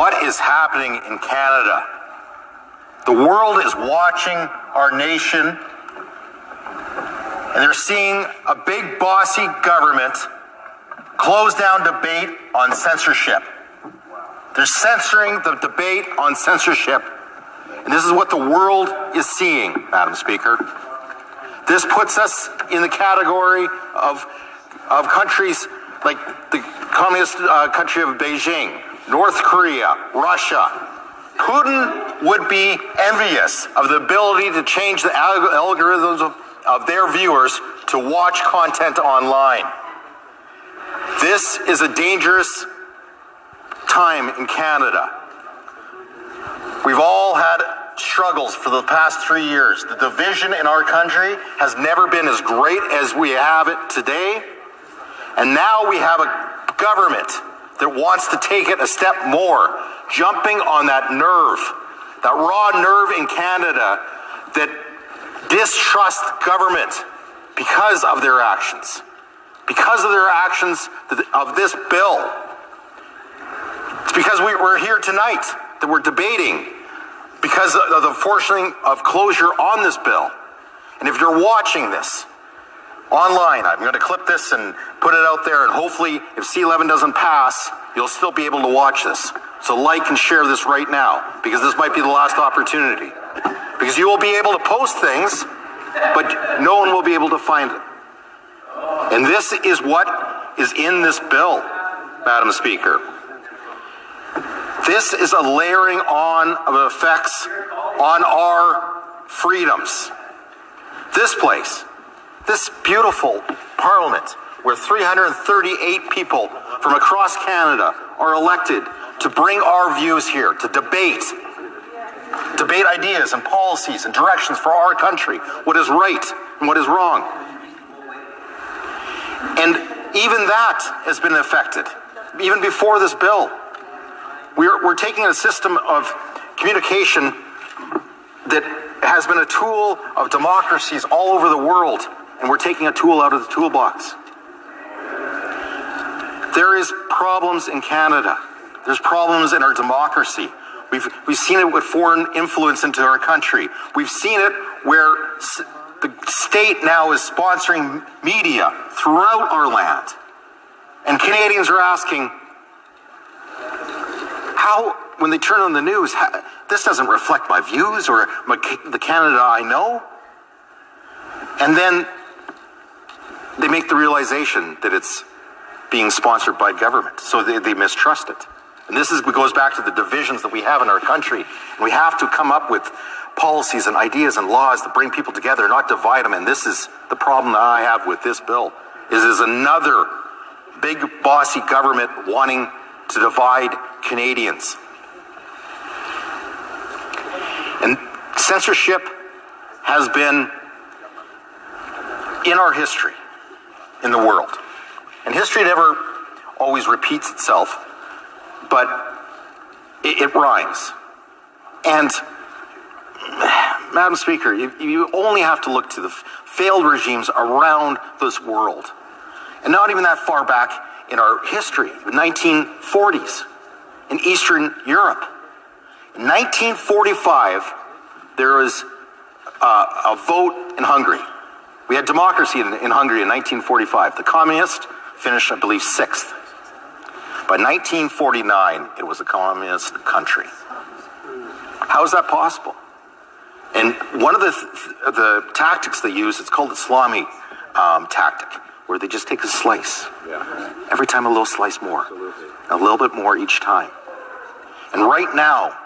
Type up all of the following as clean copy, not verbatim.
what is happening in Canada. The world is watching our nation, and they're seeing a big bossy government close down debate on censorship. They're censoring the debate on censorship, and this is what the world is seeing, Madam Speaker. This puts us in the category of countries like the communist country of Beijing, North Korea, Russia. Putin would be envious of the ability to change the algorithms of their viewers to watch content online. This is a dangerous time in Canada. We've all had struggles for the past 3 years. The division in our country has never been as great as we have it today. And now we have a government that wants to take it a step more, jumping on that nerve, that raw nerve in Canada that distrusts government because of their actions. Because of their actions of this bill. It's because we're here tonight that we're debating because of the forcing of closure on this bill. And if you're watching this online, I'm going to clip this and put it out there, and hopefully if C-11 doesn't pass, you'll still be able to watch this. So like and share this right now, because this might be the last opportunity. Because you will be able to post things, but no one will be able to find it. And this is what is in this bill, Madam Speaker. This is a layering on of effects on our freedoms. This place, this beautiful parliament, where 338 people from across Canada are elected to bring our views here, to debate ideas and policies and directions for our country, what is right and what is wrong. And even that has been affected, even before this bill. We're taking a system of communication that has been a tool of democracies all over the world, and we're taking a tool out of the toolbox. There is problems in Canada. There's problems in our democracy. We've seen it with foreign influence into our country. We've seen it where the state now is sponsoring media throughout our land. And Canadians are asking, how, when they turn on the news, this doesn't reflect my views or the Canada I know? And then they make the realization that it's being sponsored by government, so they mistrust it. And this goes back to the divisions that we have in our country. And we have to come up with policies and ideas and laws that bring people together, not divide them. And this is the problem that I have with this bill, is another big bossy government wanting to divide Canadians. And censorship has been in our history, in the world. And history never always repeats itself, but it rhymes. And Madam Speaker, you only have to look to the failed regimes around this world. And not even that far back in our history, the 1940s in Eastern Europe. In 1945, there was a vote in Hungary. We had democracy in Hungary in 1945. The communists finished, I believe, 6th. By 1949, it was a communist country. How is that possible? And one of the tactics they use, it's called the salami tactic, where they just take a slice. Yeah. Every time a little slice more. Absolutely. A little bit more each time. And right now,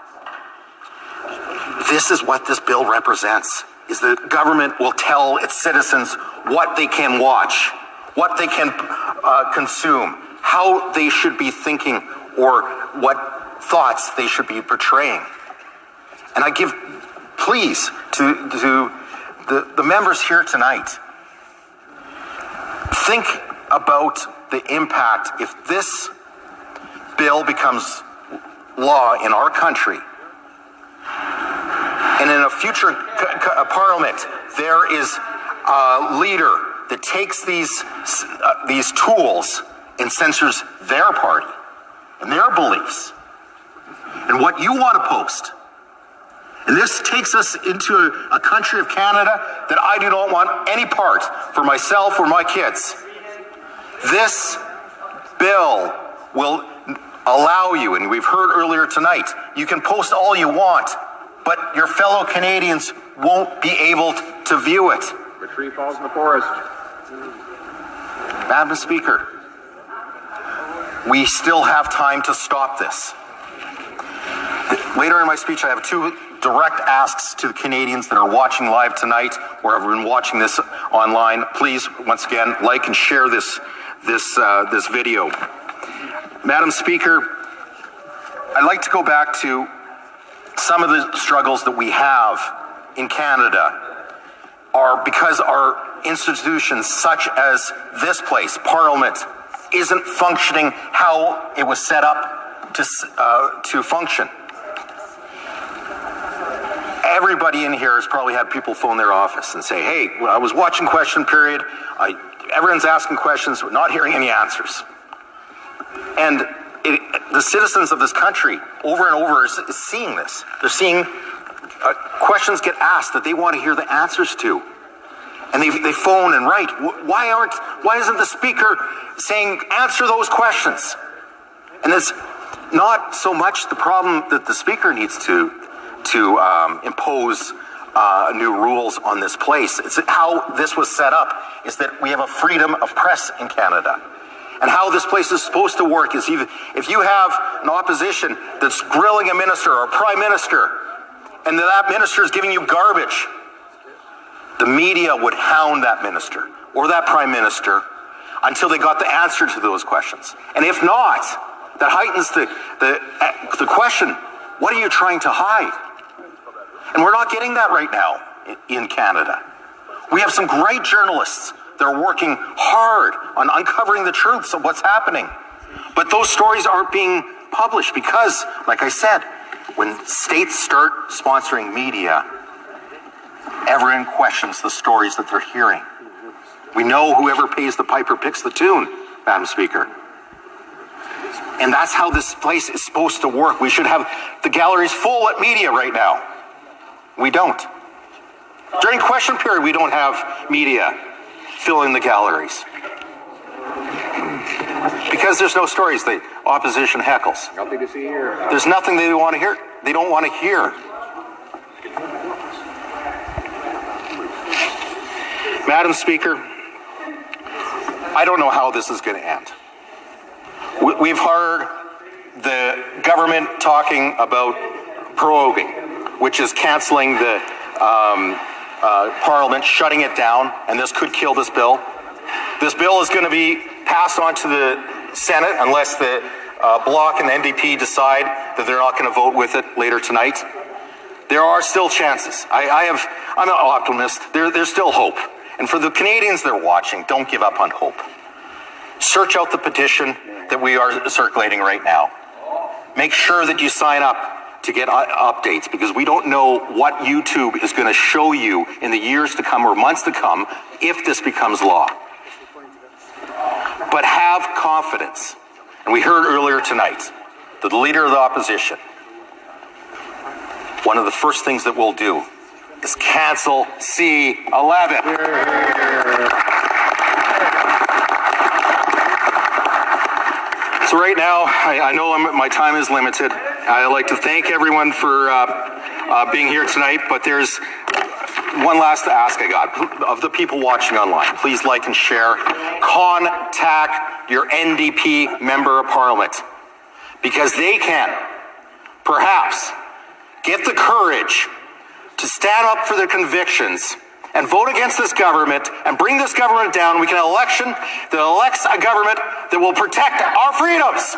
this is what this bill represents, is the government will tell its citizens what they can watch, what they can consume, how they should be thinking, or what thoughts they should be portraying. And I give pleas to the members here tonight. Think about the impact if this bill becomes law in our country. And in a future parliament, there is a leader that takes these tools and censors their party and their beliefs. and what you want to post. And this takes us into a country of Canada that I do not want any part for myself or my kids. This bill will allow you, and we've heard earlier tonight, you can post all you want, but your fellow Canadians won't be able to view it. The tree falls in the forest. Madam Speaker, we still have time to stop this. Later in my speech, I have two direct asks to the Canadians that are watching live tonight or have been watching this online. Please, once again, like and share this video. Madam Speaker, I'd like to go back to some of the struggles that we have in Canada are because our institutions, such as this place, Parliament, isn't functioning how it was set up to function. Everybody in here has probably had people phone their office and say, hey, when I was watching question period, everyone's asking questions, but not hearing any answers. And the citizens of this country over and over is seeing this. They're seeing questions get asked that they want to hear the answers to. And they phone and write. Why isn't the speaker saying, answer those questions? And it's not so much the problem that the speaker needs to impose new rules on this place. It's how this was set up, is that we have a freedom of press in Canada. And how this place is supposed to work is if you have an opposition that's grilling a minister or a prime minister, and that minister is giving you garbage, the media would hound that minister or that prime minister until they got the answer to those questions. And if not, that heightens the question, what are you trying to hide? And we're not getting that right now in Canada. We have some great journalists that are working hard on uncovering the truths of what's happening. But those stories aren't being published because, like I said, when states start sponsoring media, everyone questions the stories that they're hearing. We know whoever pays the piper picks the tune, Madam Speaker. And that's how this place is supposed to work. We should have the galleries full at media right now. We don't. During question period, we don't have media filling the galleries. Because there's no stories. The opposition heckles. Nothing to see here. There's nothing they want to hear. They don't want to hear. Madam Speaker, I don't know how this is going to end. We've heard the government talking about proroguing, which is canceling the Parliament, shutting it down, and this could kill this bill. This bill is going to be passed on to the Senate unless the Bloc and the NDP decide that they're not going to vote with it later tonight. There are still chances. I'm an optimist. There's still hope. And for the Canadians that are watching, don't give up on hope. Search out the petition that we are circulating right now. Make sure that you sign up to get updates, because we don't know what YouTube is going to show you in the years to come or months to come if this becomes law. But have confidence. And we heard earlier tonight that the leader of the opposition, one of the first things that we'll do is cancel C-11. So right now, I know my time is limited. I'd like to thank everyone for being here tonight, but there's one last ask I got of the people watching online. Please like and share. Contact your NDP Member of Parliament, because they can perhaps get the courage to stand up for their convictions and vote against this government and bring this government down. We can have an election that elects a government that will protect our freedoms.